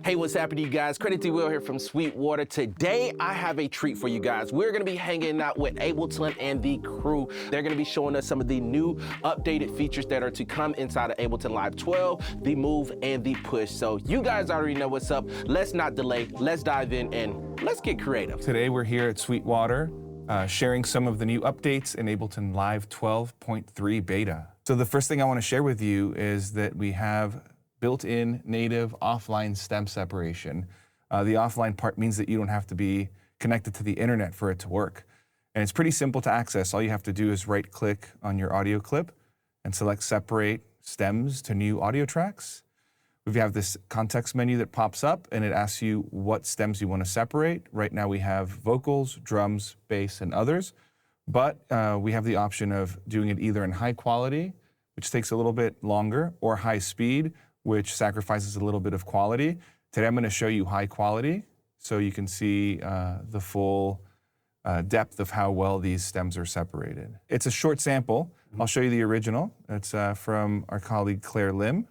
Hey, what's happening, you guys? Credit to Will here from Sweetwater. Today, I have a treat for you guys. We're gonna be hanging out with Ableton and the crew. They're gonna be showing us some of the new updated features that are to come inside of Ableton Live 12, the move and the push. So you guys already know what's up. Let's not delay, let's dive in and let's get creative. Today, we're here at Sweetwater, sharing some of the new updates in Ableton Live 12.3 beta. So the first thing I wanna share with you is that we have built-in native offline stem separation. The offline part means that you don't have to be connected to the internet for it to work. And it's pretty simple to access. All you have to do is right-click on your audio clip and select Separate Stems to New Audio Tracks. We have this context menu that pops up and it asks you what stems you want to separate. Right now we have vocals, drums, bass, and others. But we have the option of doing it either in high quality, which takes a little bit longer, or high speed, which sacrifices a little bit of quality. Today I'm going to show you high quality so you can see the full depth of how well these stems are separated. It's a short sample. I'll show you the original. It's from our colleague Claire Lim.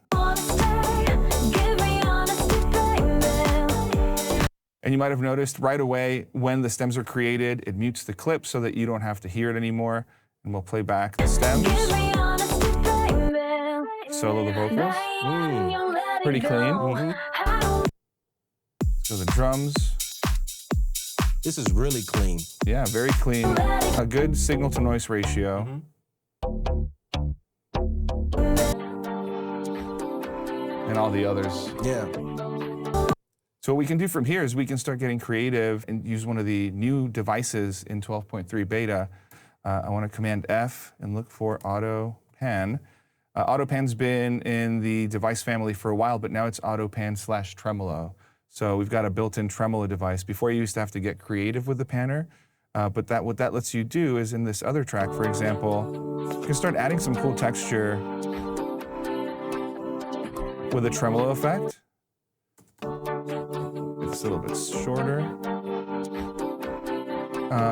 And you might have noticed right away when the stems are created, it mutes the clip so that you don't have to hear it anymore. And we'll play back the stems. Solo the vocals. Pretty clean. So the drums. This is really clean. Yeah, very clean. A good signal to noise ratio. And all the others. Yeah. So what we can do from here is we can start getting creative and use one of the new devices in 12.3 beta. I want to Command F and look for Auto Pan. Auto Pan's been in the device family for a while, but now it's Auto Pan / Tremolo. So we've got a built-in Tremolo device. Before you used to have to get creative with the panner, but what that lets you do is in this other track, for example, you can start adding some cool texture with a tremolo effect. It's a little bit shorter.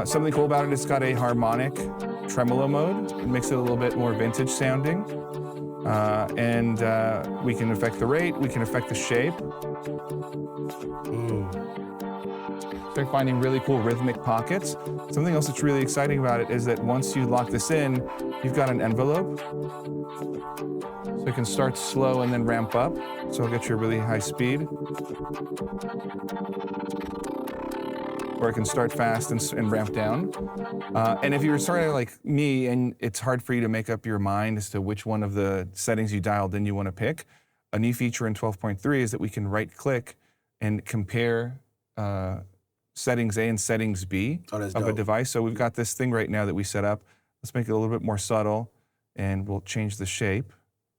Something cool about it, it's got a harmonic tremolo mode. It makes it a little bit more vintage sounding. We can affect the rate, we can affect the shape. Start finding really cool rhythmic pockets. Something else that's really exciting about it is that once you lock this in, you've got an envelope. So it can start slow and then ramp up. So it'll get you a really high speed. Or it can start fast and ramp down. And if you're sort of like me and it's hard for you to make up your mind as to which one of the settings you dialed in you want to pick, a new feature in 12.3 is that we can right-click and compare settings A and settings B of a device. So we've got this thing right now that we set up. Let's make it a little bit more subtle and we'll change the shape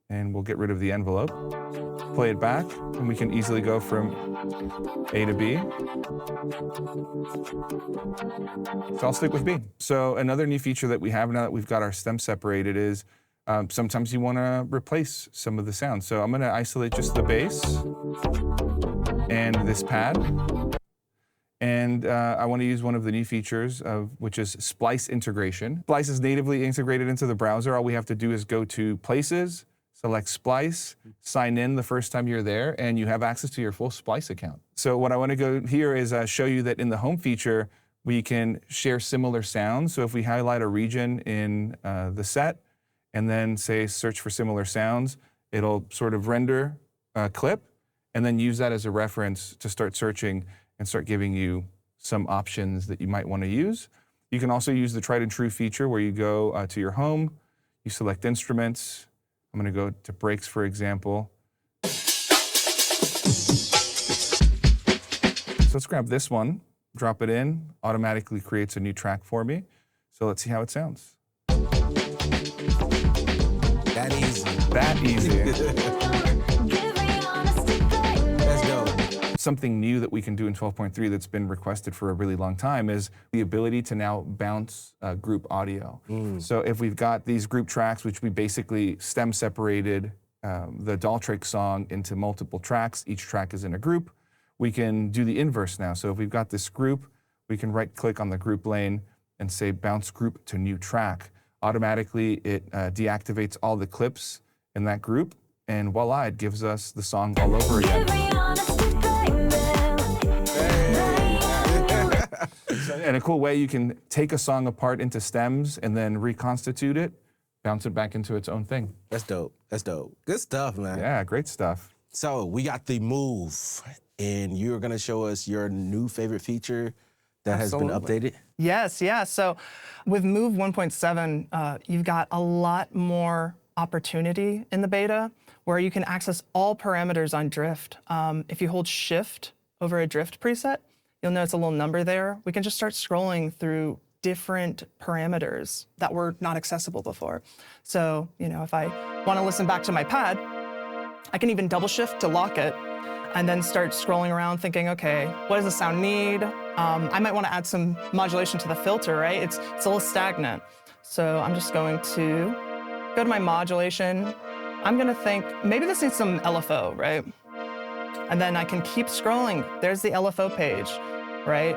and we'll get rid of the envelope. Play it back and we can easily go from A to B. So I'll stick with B. So another new feature that we have now that we've got our stem separated is sometimes you want to replace some of the sound. So I'm going to isolate just the bass and this pad. And I want to use one of the new features, which is Splice integration. Splice is natively integrated into the browser. All we have to do is go to Places, select Splice, sign in the first time you're there, and you have access to your full Splice account. So what I want to go here is show you that in the home feature, we can share similar sounds. So if we highlight a region in the set, and then say search for similar sounds, it'll sort of render a clip, and then use that as a reference to start searching and start giving you some options that you might want to use. You can also use the tried and true feature where you go to your home, you select instruments. I'm going to go to breaks, for example. So let's grab this one, drop it in, automatically creates a new track for me. So let's see how it sounds. That easy. That easy. Let's go. Something new that we can do in 12.3 that's been requested for a really long time is the ability to now bounce group audio. So if we've got these group tracks, which we basically stem separated the Daltrix song into multiple tracks, each track is in a group, we can do the inverse now. So if we've got this group, we can right-click on the group lane and say bounce group to new track. Automatically, it deactivates all the clips in that group, and voila, it gives us the song all over again. And a cool way you can take a song apart into stems and then reconstitute it, bounce it back into its own thing. That's dope. That's dope. Good stuff, man. Yeah, great stuff. So we got the Move, and you're gonna show us your new favorite feature that has been updated. Yes, yeah. So with Move 1.7, you've got a lot more opportunity in the beta where you can access all parameters on drift. If you hold Shift over a drift preset, you'll notice a little number there. We can just start scrolling through different parameters that were not accessible before. So, you know, if I want to listen back to my pad, I can even double shift to lock it and then start scrolling around thinking, okay, what does the sound need? I might want to add some modulation to the filter, right? It's a little stagnant. So I'm just going to go to my modulation. I'm going to think, maybe this needs some LFO, right? And then I can keep scrolling. There's the LFO page, right?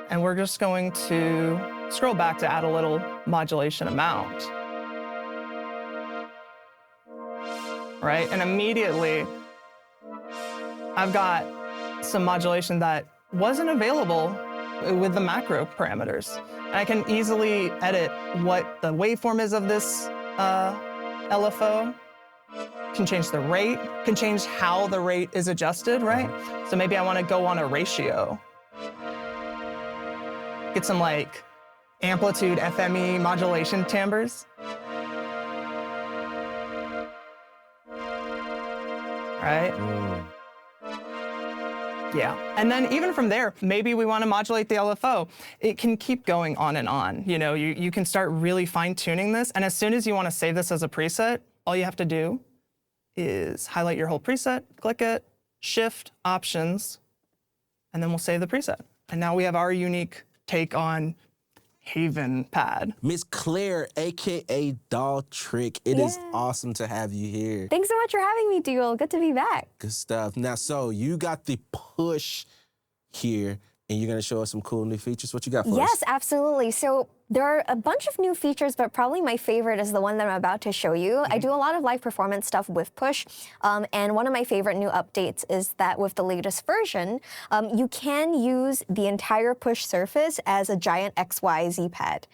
And we're just going to scroll back to add a little modulation amount. Right? And immediately, I've got some modulation that wasn't available with the macro parameters. And I can easily edit what the waveform is of this LFO, can change the rate, can change how the rate is adjusted, right? So maybe I want to go on a ratio. Get some like amplitude FME modulation timbres. Right? Yeah, and then even from there, maybe we want to modulate the LFO. It can keep going on and on. You know, you can start really fine-tuning this, and as soon as you want to save this as a preset, all you have to do is highlight your whole preset, click it, Shift, Options, and then we'll save the preset. And now we have our unique take on Haven pad. Miss Claire, AKA Doll Trick, it is awesome to have you here. Thanks so much for having me, Duel. Good to be back. Good stuff. Now, so you got the push here, and you're gonna show us some cool new features. What you got for us? Yes, absolutely. So there are a bunch of new features, but probably my favorite is the one that I'm about to show you. I do a lot of live performance stuff with Push, and one of my favorite new updates is that with the latest version, you can use the entire Push surface as a giant XYZ pad,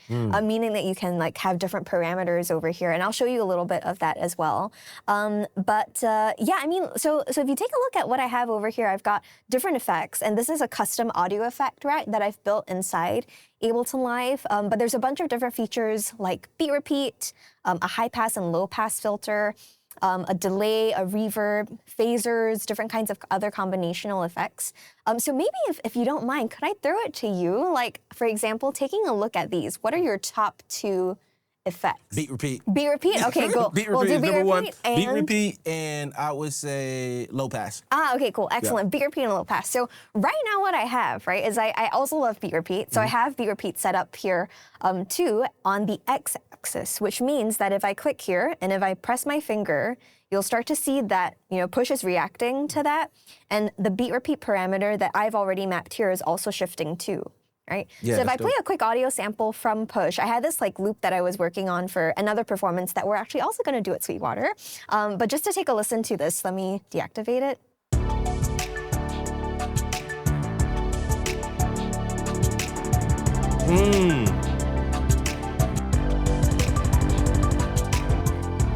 meaning that you can like have different parameters over here, and I'll show you a little bit of that as well. Yeah, I mean, so if you take a look at what I have over here, I've got different effects, and this is a custom audio effect, right, that I've built inside Ableton Live, but there's a bunch of different features like beat repeat, a high pass and low pass filter, a delay, a reverb, phasers, different kinds of other combinational effects. So maybe if you don't mind, could I throw it to you? Like, for example, taking a look at these, what are your top 2 effects? Beat repeat. Beat repeat? Okay, cool. Beat We'll repeat do is number one. and Beat repeat, and I would say low pass. Okay, cool, excellent. Beat repeat and low pass. So right now what I have, right, is I also love beat repeat. So I have beat repeat set up here too on the x-axis, which means that if I click here and if I press my finger, you'll start to see that, you know, Push is reacting to that. And the beat repeat parameter that I've already mapped here is also shifting too. Right? Yeah, so if I play a quick audio sample from Push, I had this like loop that I was working on for another performance that we're actually also going to do at Sweetwater. But just to take a listen to this, let me deactivate it.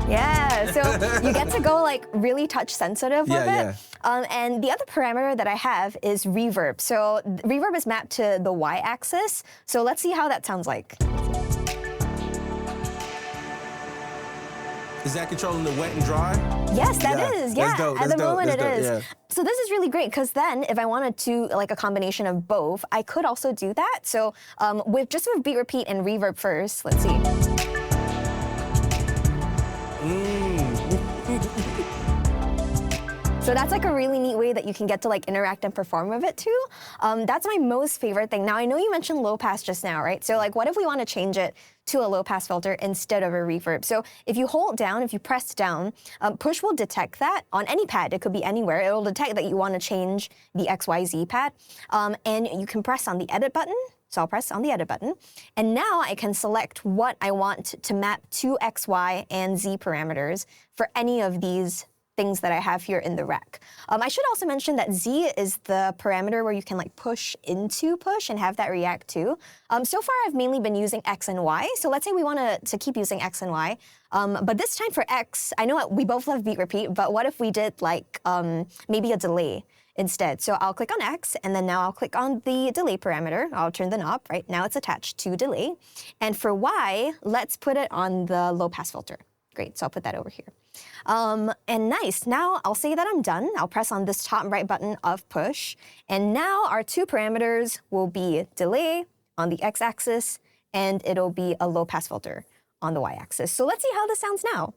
Yeah, so you get to go like really touch sensitive with it. And the other parameter that I have is reverb. So reverb is mapped to the y-axis. So let's see how that sounds like. Is that controlling the wet and dry? Yes, that is. Yeah, that's dope. at the moment it is. Yeah. So this is really great because then if I wanted to like a combination of both, I could also do that. So with beat repeat and reverb first, let's see. So that's like a really neat way that you can get to like interact and perform with it too. That's my most favorite thing. Now I know you mentioned low pass just now, right? So like what if we want to change it to a low pass filter instead of a reverb? So if you hold down, if you press down, Push will detect that on any pad. It could be anywhere. It will detect that you want to change the XYZ pad. And you can press on the edit button. So I'll press on the edit button. And now I can select what I want to map to X, Y, and Z parameters for any of these things that I have here in the rec. I should also mention that Z is the parameter where you can like push into push and have that react too. So far, I've mainly been using X and Y. So let's say we want to keep using X and Y. But this time for X, I know we both love beat repeat, but what if we did like maybe a delay instead? So I'll click on X, and then now I'll click on the delay parameter. I'll turn the knob, right? Now it's attached to delay. And for Y, let's put it on the low pass filter. Great, so I'll put that over here. And nice, now I'll say that I'm done. I'll press on this top right button of push. And now our two parameters will be delay on the X-axis, and it'll be a low pass filter on the Y-axis. So let's see how this sounds now.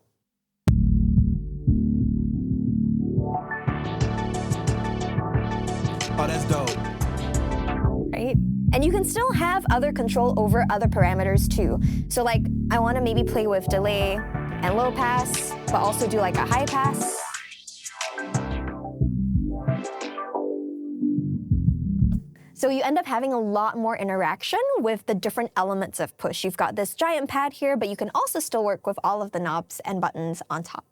Oh, that's dope. Right? And you can still have other control over other parameters too. So like, I want to maybe play with delay and low pass, but also do like a high pass. So you end up having a lot more interaction with the different elements of push. You've got this giant pad here, but you can also still work with all of the knobs and buttons on top.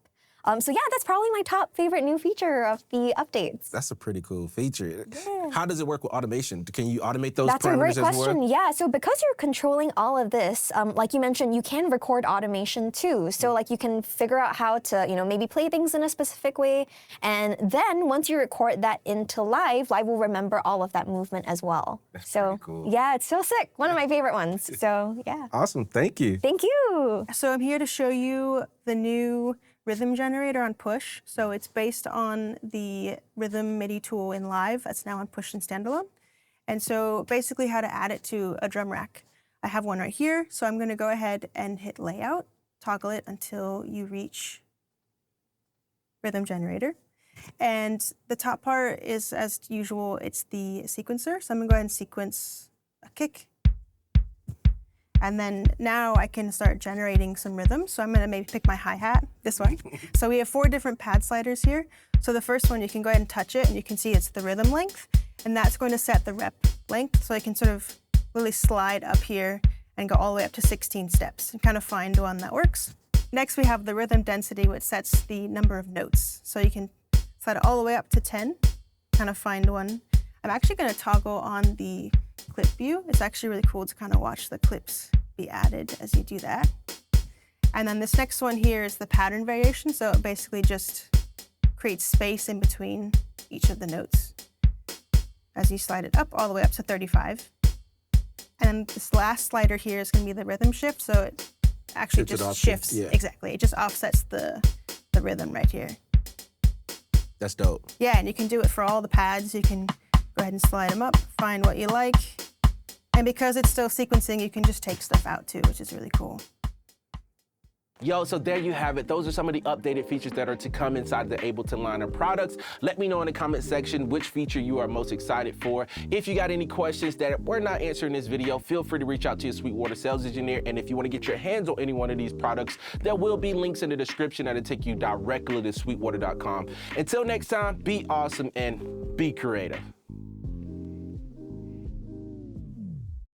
So yeah, that's probably my top favorite new feature of the updates. That's a pretty cool feature. Yeah. How does it work with automation? Can you automate those That's parameters a great as question. well? Yeah, so because you're controlling all of this, like you mentioned, you can record automation too. So like you can figure out how to, maybe play things in a specific way. And then once you record that into Live will remember all of that movement as well. That's so pretty cool. Yeah, it's so sick. One of my favorite ones. So yeah. Awesome, thank you. Thank you. So I'm here to show you the new rhythm generator on Push. So it's based on the rhythm MIDI tool in Live that's now on Push and Standalone. And so basically how to add it to a drum rack. I have one right here, so I'm gonna go ahead and hit Layout, toggle it until you reach Rhythm Generator. And the top part is, as usual, it's the sequencer. So I'm gonna go ahead and sequence a kick. And then now I can start generating some rhythm. So I'm gonna maybe pick my hi-hat, this one. So we have 4 different pad sliders here. So the first one, you can go ahead and touch it, and you can see it's the rhythm length. And that's going to set the rep length. So I can sort of really slide up here and go all the way up to 16 steps and kind of find one that works. Next, we have the rhythm density, which sets the number of notes. So you can slide it all the way up to 10, kind of find one. I'm actually gonna toggle on the clip view. It's actually really cool to kind of watch the clips be added as you do that. And then this next one here is the pattern variation. So it basically just creates space in between each of the notes as you slide it up all the way up to 35. And this last slider here is gonna be the rhythm shift. So it actually just shifts, yeah. Exactly. It just offsets the rhythm right here. That's dope. Yeah, and you can do it for all the pads. You can go ahead and slide them up, find what you like. And because it's still sequencing, you can just take stuff out too, which is really cool. Yo, so there you have it. Those are some of the updated features that are to come inside the Ableton line of products. Let me know in the comment section which feature you are most excited for. If you got any questions that we're not answering in this video, feel free to reach out to your Sweetwater sales engineer. And if you want to get your hands on any one of these products, there will be links in the description that'll take you directly to sweetwater.com. Until next time, be awesome and be creative.